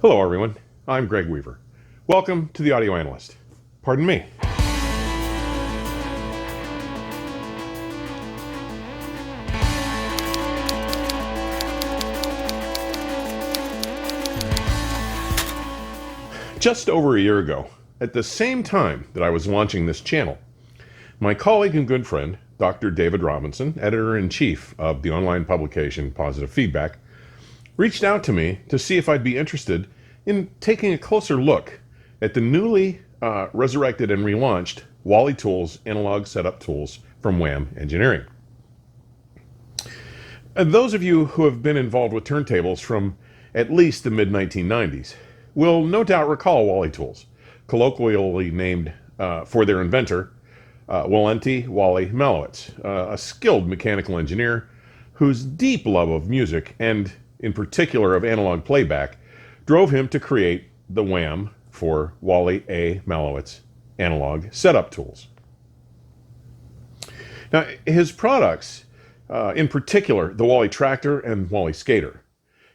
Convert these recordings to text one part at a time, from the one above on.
Hello everyone, I'm Greg Weaver. Welcome to the Audio Analyst. Pardon me. Just over a year ago, at the same time that I was launching this channel, my colleague and good friend, Dr. David Robinson, editor-in-chief of the online publication Positive Feedback, reached out to me to see if I'd be interested in taking a closer look at the newly resurrected and relaunched WallyTools analog setup tools from WAM Engineering. And those of you who have been involved with turntables from at least the mid-1990s will no doubt recall WallyTools, colloquially named for their inventor, Wally Malowitz, a skilled mechanical engineer whose deep love of music, and in particular of analog playback, drove him to create the WAM for Wally A. Malowitz analog setup tools. Now, his products, in particular the Wally Tractor and Wally Skater,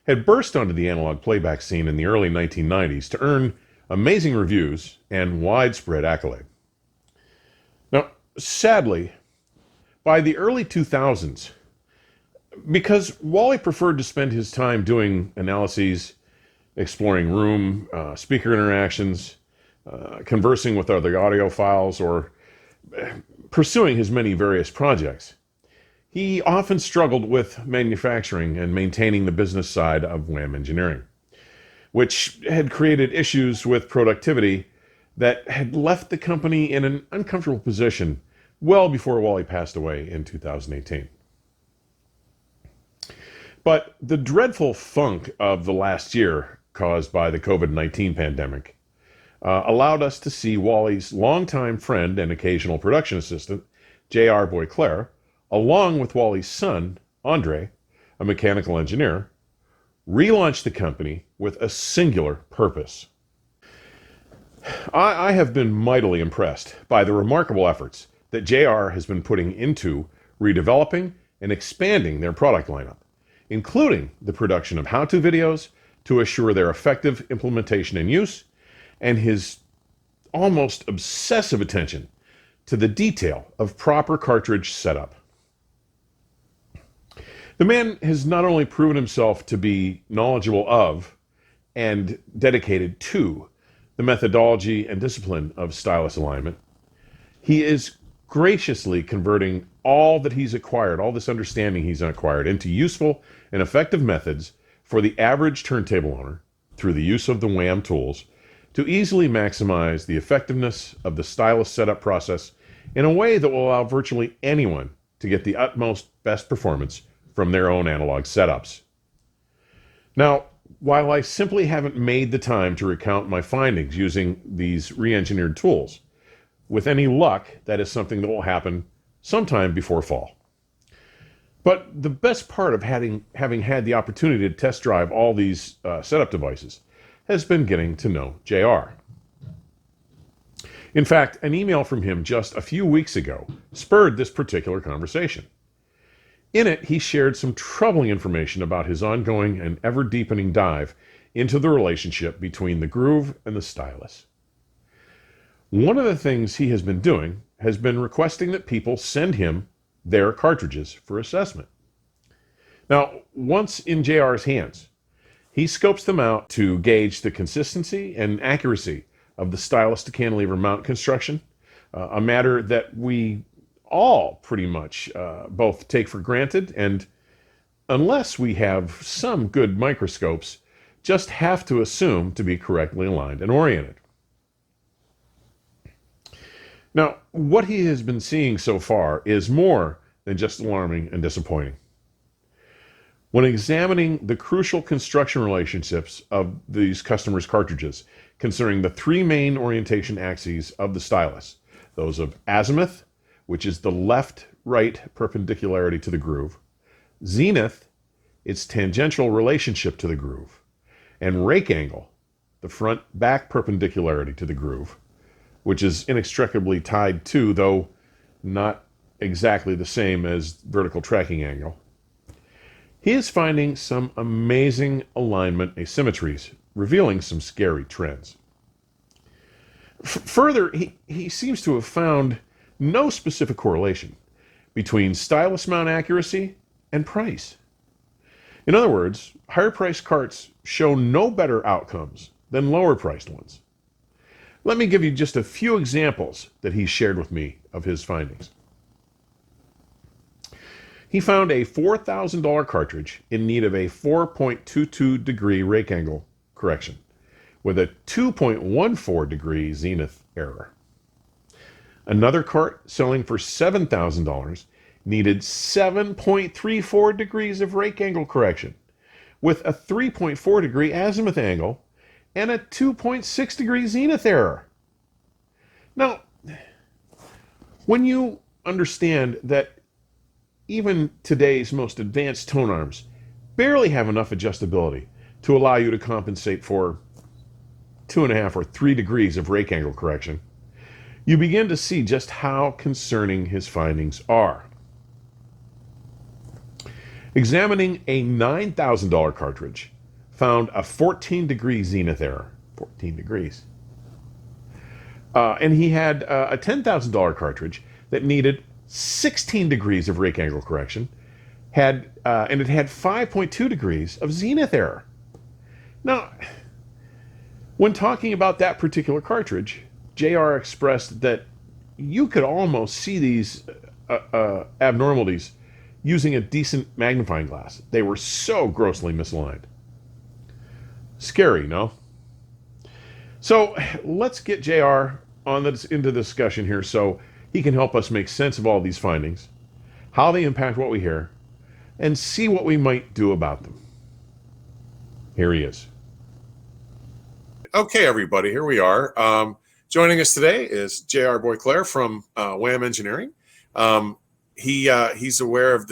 had burst onto the analog playback scene in the early 1990s to earn amazing reviews and widespread accolade. Now, sadly, by the early 2000s, because Wally preferred to spend his time doing analyses, exploring room, speaker interactions, conversing with other audiophiles, or pursuing his many various projects, he often struggled with manufacturing and maintaining the business side of WAM Engineering, which had created issues with productivity that had left the company in an uncomfortable position well before Wally passed away in 2018. But the dreadful funk of the last year caused by the COVID-19 pandemic allowed us to see Wally's longtime friend and occasional production assistant, J.R. Boykclair, along with Wally's son, Andre, a mechanical engineer, relaunch the company with a singular purpose. I have been mightily impressed by the remarkable efforts that J.R. has been putting into redeveloping and expanding their product lineup, including the production of how-to videos to assure their effective implementation and use, and his almost obsessive attention to the detail of proper cartridge setup. The man has not only proven himself to be knowledgeable of and dedicated to the methodology and discipline of stylus alignment, he is graciously converting all that he's acquired, all this understanding he's acquired, into useful and effective methods for the average turntable owner through the use of the WAM tools to easily maximize the effectiveness of the stylus setup process in a way that will allow virtually anyone to get the utmost best performance from their own analog setups. Now, while I simply haven't made the time to recount my findings using these re-engineered tools, with any luck, that is something that will happen sometime before fall. But the best part of having had the opportunity to test drive all these setup devices has been getting to know JR. In fact, an email from him just a few weeks ago spurred this particular conversation. In it, he shared some troubling information about his ongoing and ever-deepening dive into the relationship between the groove and the stylus. One of the things he has been doing has been requesting that people send him their cartridges for assessment. Now, once in JR's hands, he scopes them out to gauge the consistency and accuracy of the stylus to cantilever mount construction, a matter that we all pretty much both take for granted and, unless we have some good microscopes, just have to assume to be correctly aligned and oriented. Now, what he has been seeing so far is more than just alarming and disappointing. When examining the crucial construction relationships of these customers' cartridges, considering the three main orientation axes of the stylus, those of azimuth, which is the left-right perpendicularity to the groove, zenith, its tangential relationship to the groove, and rake angle, the front-back perpendicularity to the groove, which is inextricably tied to, though not exactly the same as vertical tracking angle. he is finding some amazing alignment asymmetries, revealing some scary trends. Further, he seems to have found no specific correlation between stylus mount accuracy and price. In other words, higher priced carts show no better outcomes than lower priced ones. Let me give you just a few examples that he shared with me of his findings. He found a $4,000 cartridge in need of a 4.22 degree rake angle correction with a 2.14 degree zenith error. Another cart selling for $7,000 needed 7.34 degrees of rake angle correction with a 3.4 degree azimuth angle and a 2.6 degree zenith error. Now, when you understand that even today's most advanced tone arms barely have enough adjustability to allow you to compensate for 2.5 or 3 degrees of rake angle correction, you begin to see just how concerning his findings are. Examining a $9,000 cartridge found a 14 degree zenith error, 14 degrees. And he had a $10,000 cartridge that needed 16 degrees of rake angle correction, and it had 5.2 degrees of zenith error. Now, when talking about that particular cartridge, JR expressed that you could almost see these abnormalities using a decent magnifying glass. They were so grossly misaligned. Scary, no? So let's get JR into the discussion here so he can help us make sense of all these findings, how they impact what we hear, and see what we might do about them. Here he is. Okay, everybody, here we are. Joining us today is J.R. Boykclair from WAM Engineering. He's aware of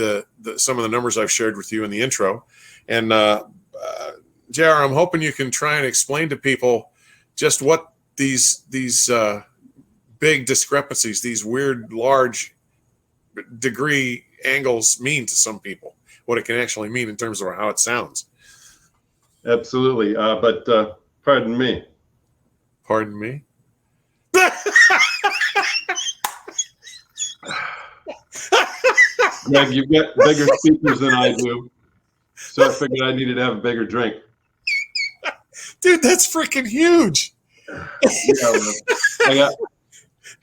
some of the numbers I've shared with you in the intro. And J.R., I'm hoping you can try and explain to people just what these big discrepancies, these weird large degree angles mean to some people, what it can actually mean in terms of how it sounds. Absolutely. But pardon me. Pardon me? Greg, you've got bigger speakers than I do, so I figured I needed to have a bigger drink. Dude, that's freaking huge. Yeah,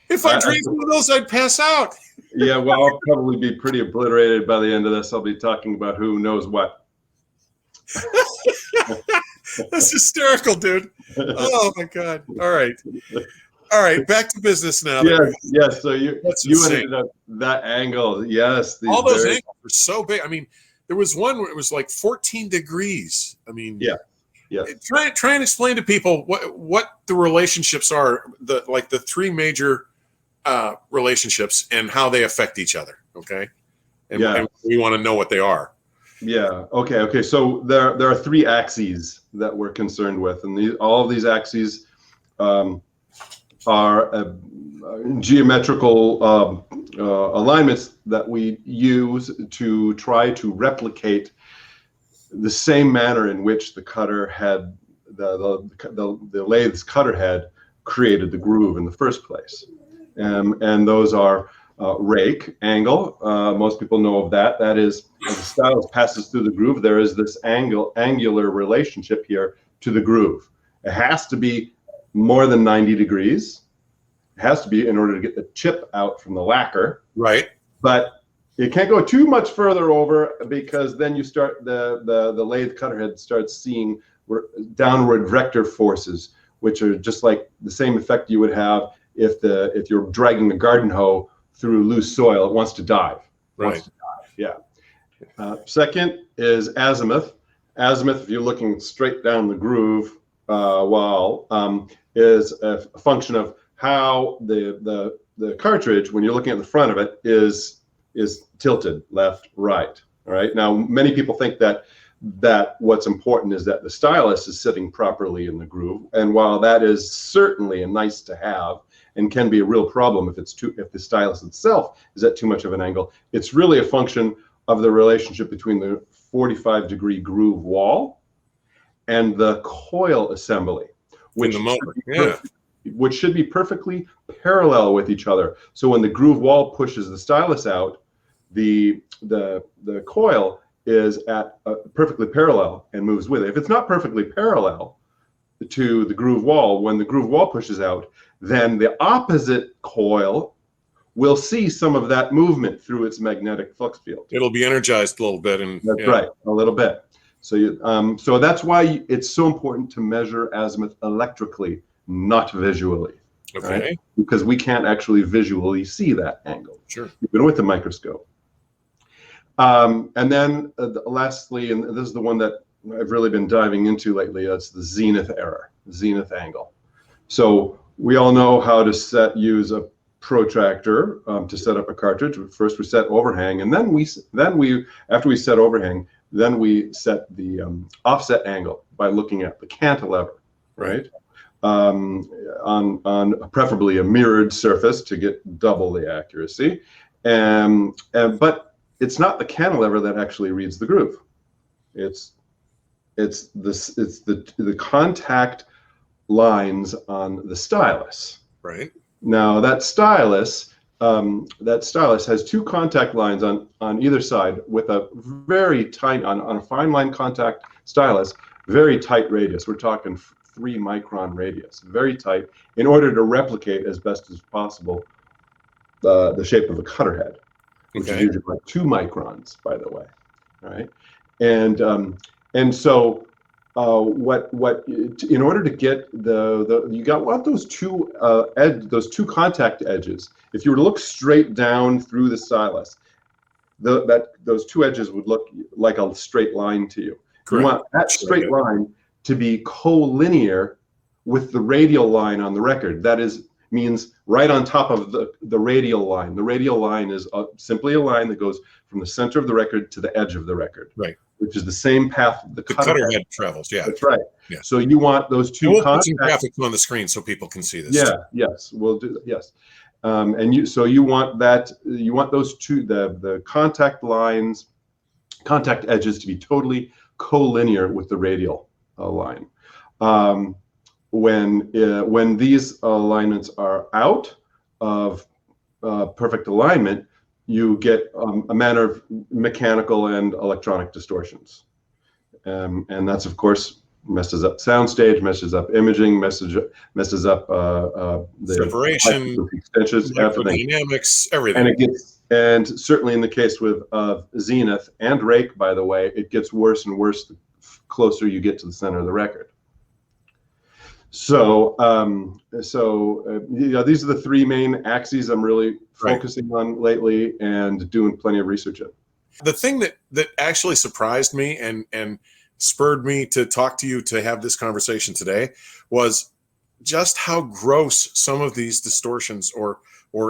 if I drank one of those, I'd pass out. Yeah, well, I'll probably be pretty obliterated by the end of this. I'll be talking about who knows what. That's hysterical, dude. Oh my God. All right, back to business now. Yes. So you ended up that angle. Yes, all those angles were so big. I mean, there was one where it was like 14 degrees. I mean, yeah. Try and explain to people what the relationships are, the three major relationships and how they affect each other. Okay, and we want to know what they are. Yeah. Okay. So there are three axes that we're concerned with, and all of these axes are geometrical alignments that we use to try to replicate the same manner in which the cutter had the lathe's cutter head created the groove in the first place, and those are rake angle. Most people know of that. That is, as the stylus passes through the groove, there is this angular relationship here to the groove. It has to be more than 90 degrees. It has to be in order to get the chip out from the lacquer. Right. But it can't go too much further over, because then you start the lathe cutter head starts seeing downward vector forces, which are just like the same effect you would have if you're dragging the garden hoe through loose soil. It wants to dive. Right. Yeah. Second is azimuth. Azimuth, if you're looking straight down the groove is a function of how the cartridge, when you're looking at the front of it, is tilted left, right. All right. Now, many people think that what's important is that the stylus is sitting properly in the groove, and while that is certainly a nice to have and can be a real problem if the stylus itself is at too much of an angle, it's really a function of the relationship between the 45-degree groove wall and the coil assembly, which should be perfectly parallel with each other. So when the groove wall pushes the stylus out, the coil is at perfectly parallel and moves with it. If it's not perfectly parallel to the groove wall, when the groove wall pushes out, then the opposite coil will see some of that movement through its magnetic flux field. It'll be energized a little bit, and that's right, a little bit. So so that's why it's so important to measure azimuth electrically, not visually. Okay. Right? Because we can't actually visually see that angle, sure, even with the microscope. And then lastly, and this is the one that I've really been diving into lately, it's the zenith error, zenith angle. So we all know how to use a protractor to set up a cartridge. First we set overhang, and then after we set overhang, then we set the offset angle by looking at the cantilever, right? On preferably a mirrored surface to get double the accuracy. But it's not the cantilever that actually reads the groove. It's the contact lines on the stylus. Right. Now that stylus has two contact lines on either side with a very tight, on a fine line contact stylus, very tight radius. We're talking 3 micron radius, very tight, in order to replicate as best as possible the shape of a cutter head, which is usually like 2 microns, by the way. All right, and so in order to get you want those two contact edges. If you were to look straight down through the stylus, those two edges would look like a straight line to you. Correct. You want that straight line to be collinear with the radial line on the record. That means right on top of the radial line. The radial line is simply a line that goes from the center of the record to the edge of the record. Right. Which is the same path the cutter head travels. Yeah, that's right. Yeah. So you want those two. We'll put some graphics on the screen so people can see this. Yeah. Yes, we'll do that. Yes, you want that. You want those two the contact lines, contact edges to be totally collinear with the radial line. When these alignments are out of perfect alignment, you get a manner of mechanical and electronic distortions. And that's, of course, messes up soundstage, messes up imaging, messes up the separation, extensions, everything. Dynamics, everything. And certainly in the case with Zenith and Rake, by the way, it gets worse and worse the closer you get to the center of the record. So, these are the 3 main axes I'm really focusing on lately and doing plenty of research in. The thing that actually surprised me and spurred me to talk to you to have this conversation today was just how gross some of these distortions or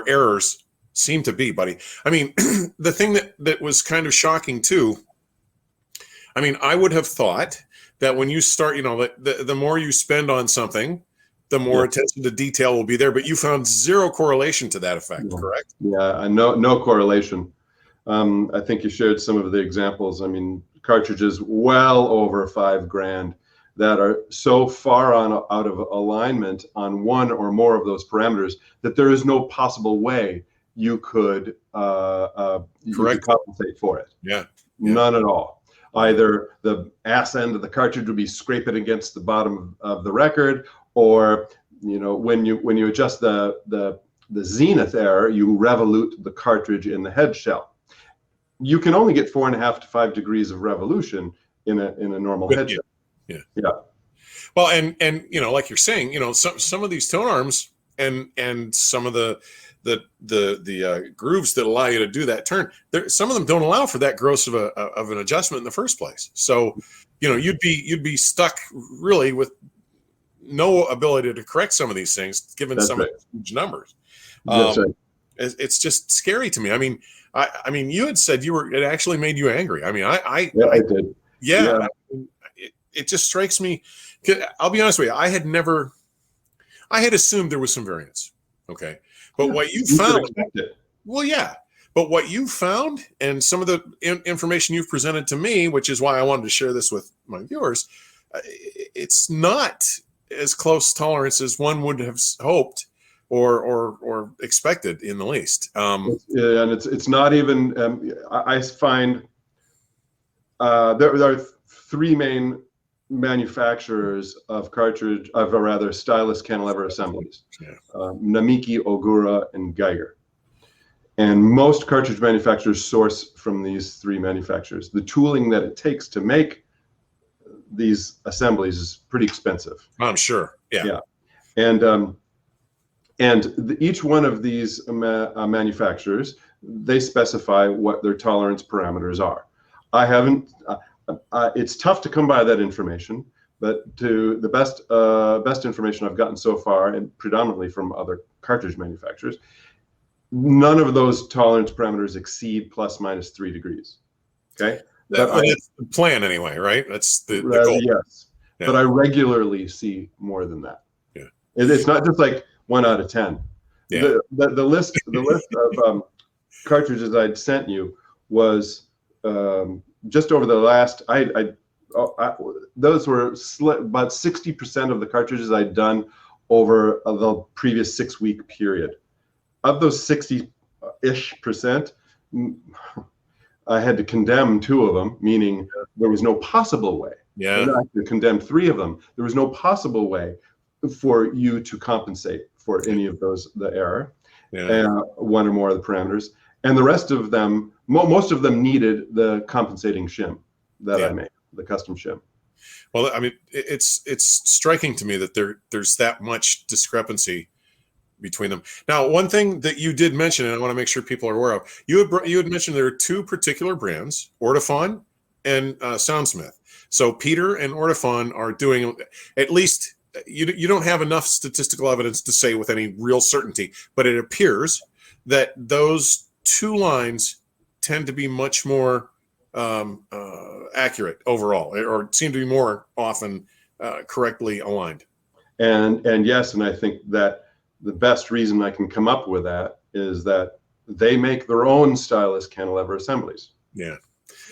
errors seem to be, buddy. I mean, the thing that was kind of shocking too, I mean, I would have thought that when you start, the more you spend on something, the more attention to detail will be there. But you found zero correlation to that effect, correct? Yeah, no correlation. I think you shared some of the examples. I mean, cartridges well over $5,000 that are so far out of alignment on one or more of those parameters that there is no possible way you could compensate for it. Yeah. None at all. Either the ass end of the cartridge would be scraping against the bottom of the record, or when you adjust the zenith error, you revolute the cartridge in the head shell. You can only get 4.5 to 5 degrees of revolution in a normal head shell. Yeah. Well, and like you're saying, some of these tone arms and some of the grooves that allow you to do that turn, some of them don't allow for that gross of an adjustment in the first place. So, you'd be stuck really with no ability to correct some of these things, given some of the huge numbers. It's just scary to me. I mean, you had said it actually made you angry. I mean, I did. Yeah. It just strikes me. I'll be honest with you. I had assumed there was some variance. Okay. But what you found, well, yeah, But what you found and some of the information you've presented to me, which is why I wanted to share this with my viewers, it's not as close tolerance as one would have hoped or expected in the least. And it's not even. I find there are three main manufacturers of cartridge, of rather stylus cantilever assemblies: Namiki, Ogura, and Geiger. And most cartridge manufacturers source from these three manufacturers. The tooling that it takes to make these assemblies is pretty expensive. I'm sure. Yeah. And each one of these manufacturers, they specify what their tolerance parameters are. I haven't. It's tough to come by that information, but to the best information I've gotten so far, and predominantly from other cartridge manufacturers, none of those tolerance parameters exceed ±3 degrees. Okay, that's the plan anyway, right? That's the goal. Yes, yeah. But I regularly see more than that. Yeah, it's not just like 1 out of 10. Yeah. The list of cartridges I'd sent you was just over the last. Those were about 60% of the cartridges I'd done over the previous 6-week period. Of those 60-ish%, I had to condemn 2 of them, meaning there was no possible way. Yeah. And I had to condemn 3 of them. There was no possible way for you to compensate for any of those, the error, one or more of the parameters. And the rest of them, most of them needed the compensating shim that I made, the custom shim. Well, I mean, it's striking to me that there's that much discrepancy between them. Now, one thing that you did mention, and I want to make sure people are aware of, you had mentioned there are 2 particular brands, Ortofon and Soundsmith. So Peter and Ortofon are doing, at least you don't have enough statistical evidence to say with any real certainty, but it appears that those 2 lines tend to be much more accurate overall, or seem to be more often correctly aligned. And yes, and I think that the best reason I can come up with that is that they make their own stylus cantilever assemblies. Yeah.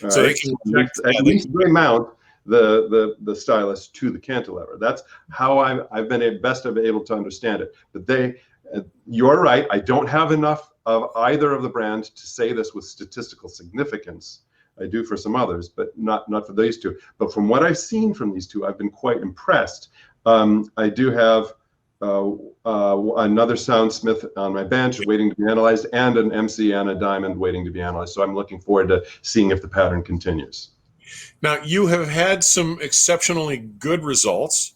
So they can at least they mount the stylus to the cantilever. That's how I've been able to understand it. But you're right. I don't have enough of either of the brands to say this with statistical significance. I do for some others, but not for these 2. But from what I've seen from these 2, I've been quite impressed. I do have another Soundsmith on my bench waiting to be analyzed, and an MC and a Diamond waiting to be analyzed. So I'm looking forward to seeing if the pattern continues. Now, you have had some exceptionally good results.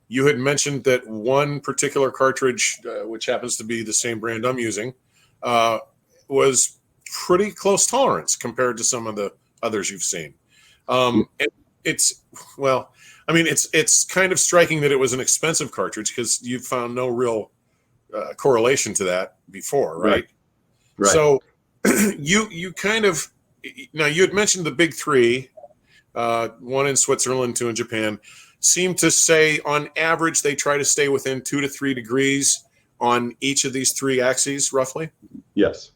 You had mentioned that one particular cartridge, which happens to be the same brand I'm using, was pretty close tolerance compared to some of the others you've seen. It's kind of striking that it was an expensive cartridge, because you found no real correlation to that before, right? Right. So you kind of, now you had mentioned the big 3, 1 in Switzerland, 2 in Japan, seem to say on average they try to stay within 2 to 3 degrees on each of these 3 axes, roughly. Yes.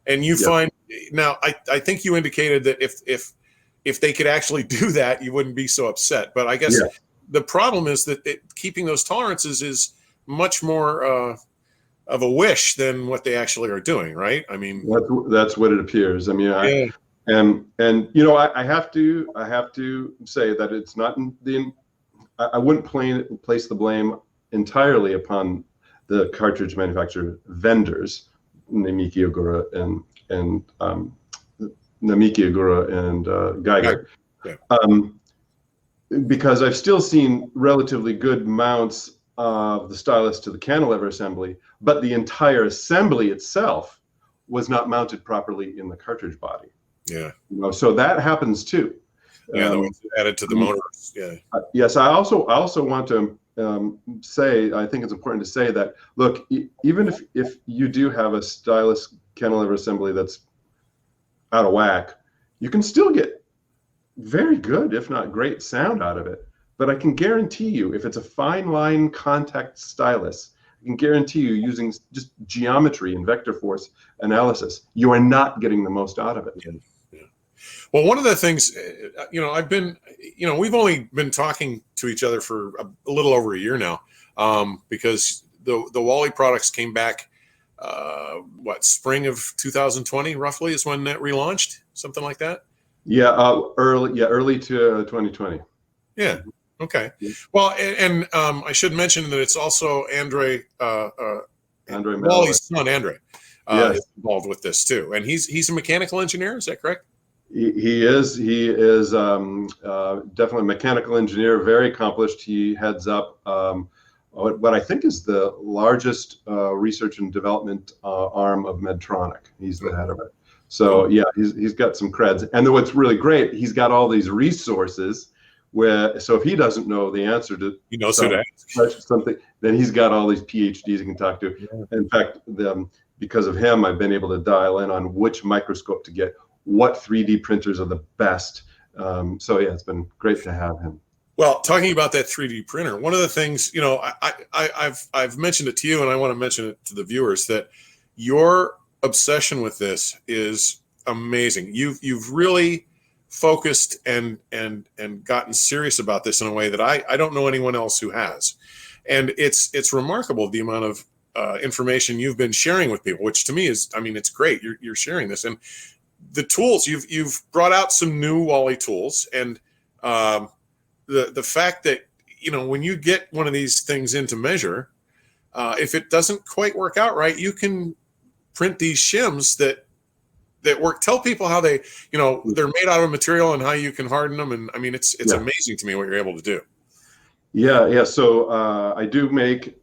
And you find, now I think you indicated that if they could actually do that, you wouldn't be so upset. But I guess the problem is that keeping those tolerances is much more of a wish than what they actually are doing, right? I mean, that's what it appears. I mean, and you know, I have to say that it's not I wouldn't place the blame entirely upon the cartridge manufacturer vendors, Namiki, Ogura, and Namiki, Ogura, and Geiger, because I've still seen relatively good mounts of the stylus to the cantilever assembly, but the entire assembly itself was not mounted properly in the cartridge body. Yeah. You know, so that happens too. Yeah, the ones added to the motors. Yeah. Yes, I also want to say, I think it's important to say that, look, even if you do have a stylus cantilever assembly that's out of whack, you can still get very good, if not great, sound out of it. But I can guarantee you, if it's a fine line contact stylus, I can guarantee you, using just geometry and vector force analysis, you are not getting the most out of it. Yeah. Well, one of the things, we've only been talking to each other for a little over a year now, because the Wally products came back, spring of 2020 roughly is when that relaunched, something like that. Yeah, early to 2020. Yeah. Okay. Well, and I should mention that it's also Andre Wally's son, Andre, yes, is involved with this too, and he's a mechanical engineer. Is that correct? He is definitely a mechanical engineer, very accomplished. He heads up what I think is the largest research and development arm of Medtronic. He's the head of it. So yeah, he's got some creds. And then what's really great, he's got all these resources so if he doesn't know the answer to something, then he's got all these PhDs he can talk to. Yeah. In fact, because of him, I've been able to dial in on which microscope to get, what 3D printers are the best. So yeah, it's been great to have him. Well, talking about that 3D printer, one of the things, I've mentioned it to you, and I want to mention it to the viewers, that your obsession with this is amazing. You've really focused and gotten serious about this in a way that I don't know anyone else who has. And it's remarkable the amount of information you've been sharing with people, which to me is, it's great. You're sharing this, and the tools you've brought out some new Wally tools, and the fact that when you get one of these things into measure, if it doesn't quite work out right, you can print these shims that work. Tell people how they're made out of material and how you can harden them, and it's amazing to me what you're able to do. Yeah. So I do make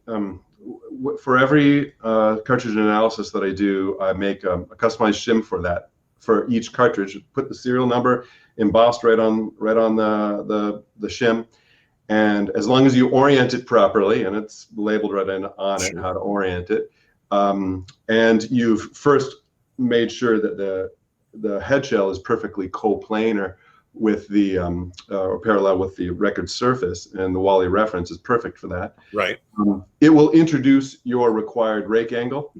for every cartridge analysis that I do, I make a customized shim for each cartridge. Put the serial number embossed right on the shim, and as long as you orient it properly, and it's labeled right on it how to orient it, and you've first made sure that the head shell is perfectly coplanar with the or parallel with the record surface, and the Wally reference is perfect for that. Right. It will introduce your required rake angle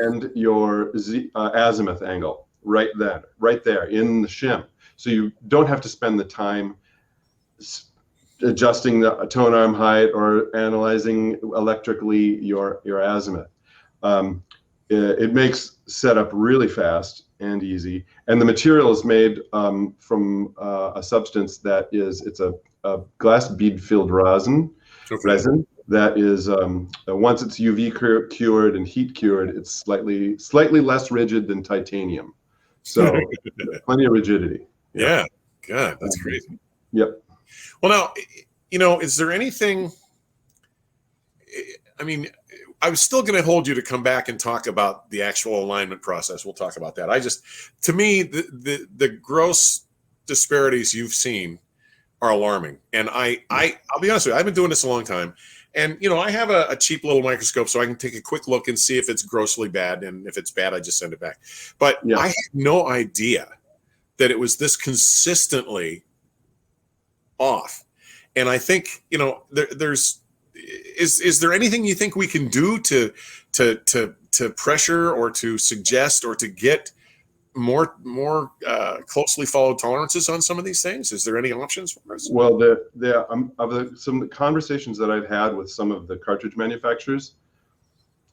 and your azimuth angle right there in the shim. So you don't have to spend the time adjusting the tone arm height or analyzing electrically your azimuth. It makes setup really fast and easy, and the material is made from a substance that it's a glass bead filled resin. That is once it's UV cured and heat cured, it's slightly less rigid than titanium, so plenty of rigidity. Yeah, good. That's crazy. Yep. Well, now, is there anything? I was still going to hold you to come back and talk about the actual alignment process. We'll talk about that. To me, the gross disparities you've seen are alarming. And I'll be honest with you, I've been doing this a long time. And, I have a cheap little microscope so I can take a quick look and see if it's grossly bad. And if it's bad, I just send it back. But yeah. I had no idea that it was this consistently off. And I think, is there anything you think we can do to pressure or to suggest or to get more closely followed tolerances on some of these things? Is there any options for us? Well, some of the conversations that I've had with some of the cartridge manufacturers,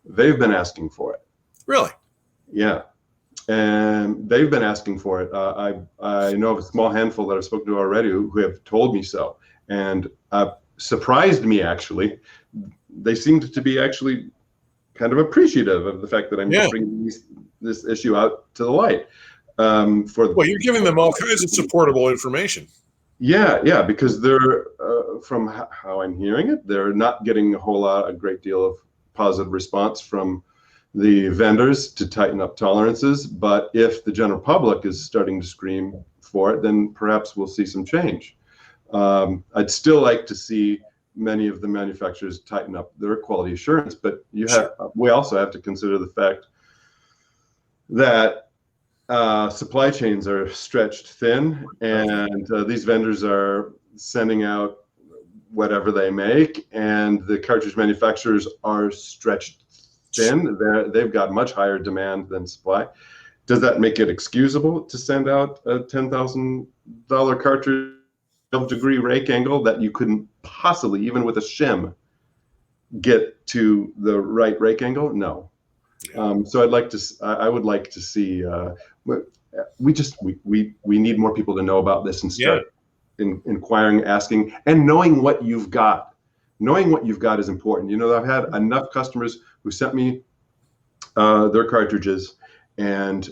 they've been asking for it. Really? Yeah, and they've been asking for it. I know of a small handful that I've spoken to already who have told me so, and surprised me actually. They seemed to be actually kind of appreciative of the fact that I'm bringing this issue out to the light. Well, you're giving them all kinds of supportable information. Yeah, because they're from how I'm hearing it, they're not getting a great deal of positive response from the vendors to tighten up tolerances. But if the general public is starting to scream for it, then perhaps we'll see some change. I'd still like to see many of the manufacturers tighten up their quality assurance, but we also have to consider the fact that supply chains are stretched thin, and these vendors are sending out whatever they make, and the cartridge manufacturers are stretched thin. They've got much higher demand than supply. Does that make it excusable to send out a $10,000 cartridge, 12-degree rake angle that you couldn't possibly, even with a shim, get to the right rake angle? No. So I would like to see. We need more people to know about this and start inquiring, asking, and knowing what you've got. Knowing what you've got is important. You know, I've had enough customers who sent me their cartridges, and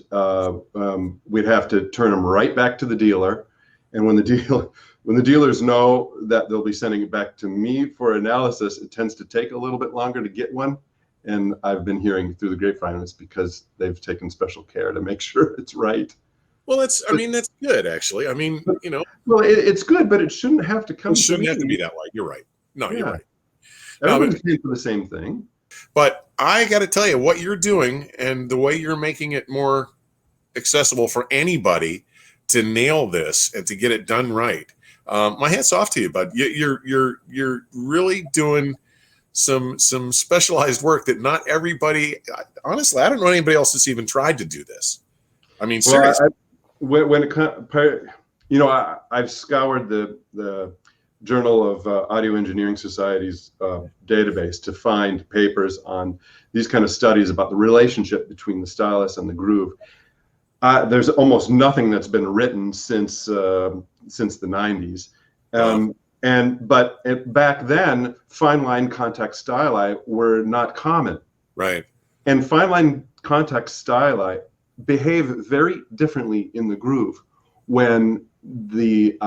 we'd have to turn them right back to the dealer. And when the dealers know that they'll be sending it back to me for analysis, it tends to take a little bit longer to get one. And I've been hearing through the grapevine it's because they've taken special care to make sure it's right. Well, that's good, actually. I mean, you know. Well, it's good, but it shouldn't have to come. It shouldn't have to be that way. You're right. No, you're right. Everyone's paying for the same thing. But I got to tell you, what you're doing and the way you're making it more accessible for anybody to nail this and to get it done right. My hat's off to you, bud. You're really doing some specialized work that not everybody. Honestly, I don't know anybody else that's even tried to do this. I mean, seriously. When it comes, you know, I've scoured the Journal of Audio Engineering Society's database to find papers on these kind of studies about the relationship between the stylus and the groove. There's almost nothing that's been written since the 90s. But back then, fine line contact styli were not common. Right. And fine line contact styli behave very differently in the groove when those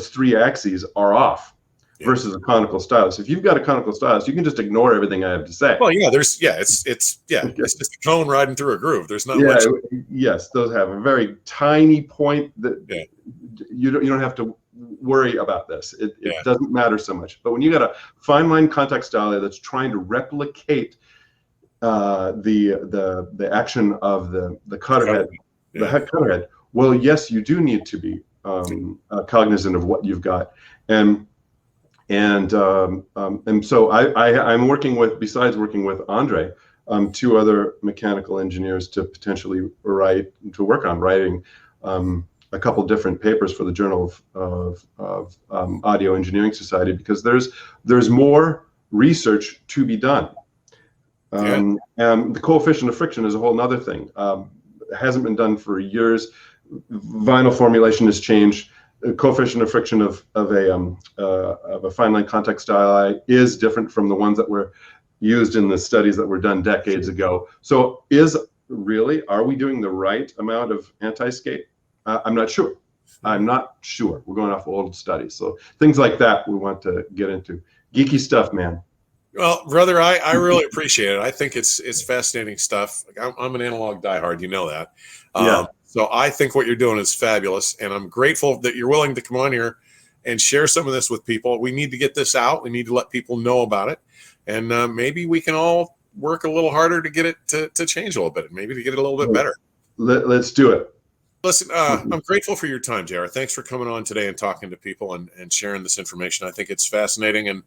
three axes are off versus a conical stylus. If you've got a conical stylus, you can just ignore everything I have to say. Well, it's just a cone riding through a groove. There's not much. Yes, those have a very tiny point that you don't have to worry about this. It doesn't matter so much. But when you got a fine line contact styli that's trying to replicate the action of the cutter head, the cutter head. Well, yes, you do need to be cognizant of what you've got, and so I'm working with, besides working with Andre, two other mechanical engineers to potentially work on writing a couple different papers for the Journal of Audio Engineering Society, because there's more research to be done. The coefficient of friction is a whole other thing. It hasn't been done for years. Vinyl formulation has changed. The coefficient of friction of a fine line contact styli is different from the ones that were used in the studies that were done decades ago. So are we doing the right amount of anti-skate? I'm not sure. We're going off old studies. So things like that we want to get into. Geeky stuff, man. Well, brother, I really appreciate it. I think it's fascinating stuff. I'm an analog diehard, you know that. So I think what you're doing is fabulous, and I'm grateful that you're willing to come on here and share some of this with people. We need to get this out. We need to let people know about it, and maybe we can all work a little harder to get it to change a little bit, maybe to get it a little bit better. Let's do it. Listen, I'm grateful for your time, JR. Thanks for coming on today and talking to people and sharing this information. I think it's fascinating, and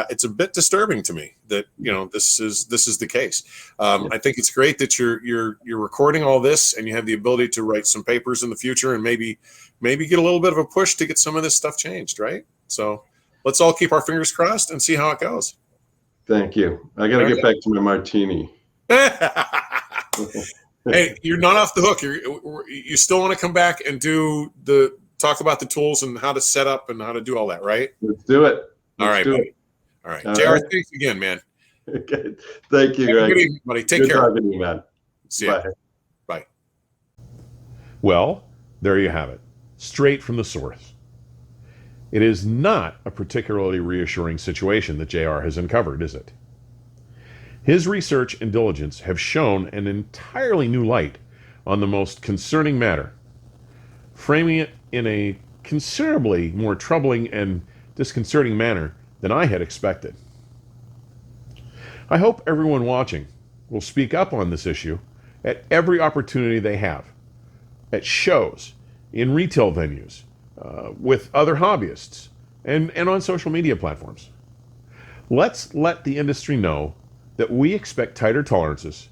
it's a bit disturbing to me that this is the case. I think it's great that you're recording all this, and you have the ability to write some papers in the future, and maybe get a little bit of a push to get some of this stuff changed, right? So let's all keep our fingers crossed and see how it goes. Thank you. I got to get back to my martini. Hey, you're not off the hook. You still want to come back and talk about the tools and how to set up and how to do all that, right? Let's do it. All right, buddy. All right. JR, thanks again, man. Okay. Thank you, Greg. Good evening, buddy. Take care. Good talking to you, man. See ya. Bye. Well, there you have it. Straight from the source. It is not a particularly reassuring situation that JR has uncovered, is it? His research and diligence have shown an entirely new light on the most concerning matter, framing it in a considerably more troubling and disconcerting manner than I had expected. I hope everyone watching will speak up on this issue at every opportunity they have, at shows, in retail venues, with other hobbyists, and on social media platforms. Let's let the industry know that we expect tighter tolerances,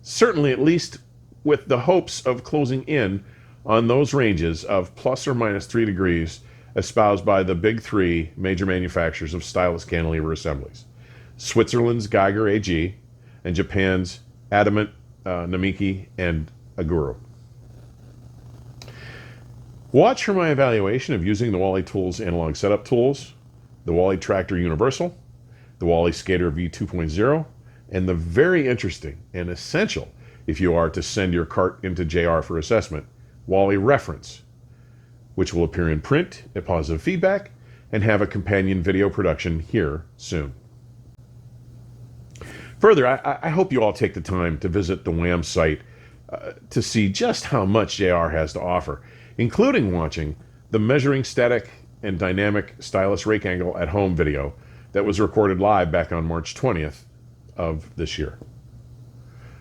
certainly at least with the hopes of closing in on those ranges of plus or minus 3 degrees espoused by the big three major manufacturers of stylus cantilever assemblies: Switzerland's Geiger AG and Japan's Adamant, Namiki, and Aguru. Watch for my evaluation of using the WallyTools analog setup tools, the Wally Tractor Universal, the Wally Skater V2.0, and the very interesting and essential, if you are to send your cart into JR for assessment, Wally Reference, which will appear in print at Positive Feedback and have a companion video production here soon. Further, I hope you all take the time to visit the WAMs site to see just how much JR has to offer, including watching the measuring static and dynamic stylus rake angle at home video that was recorded live back on March 20th of this year.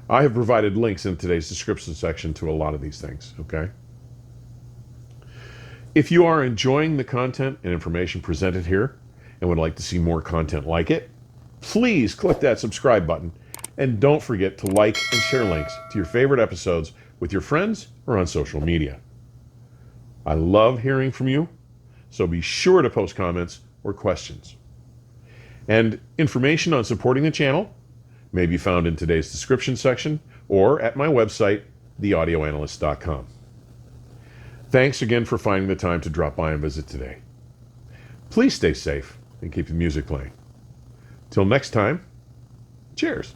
I have provided links in today's description section to a lot of these things, okay? If you are enjoying the content and information presented here and would like to see more content like it, please click that subscribe button, and don't forget to like and share links to your favorite episodes with your friends or on social media. I love hearing from you, so be sure to post comments or questions. And information on supporting the channel may be found in today's description section or at my website, theaudioanalyst.com. Thanks again for finding the time to drop by and visit today. Please stay safe and keep the music playing. Till next time, cheers.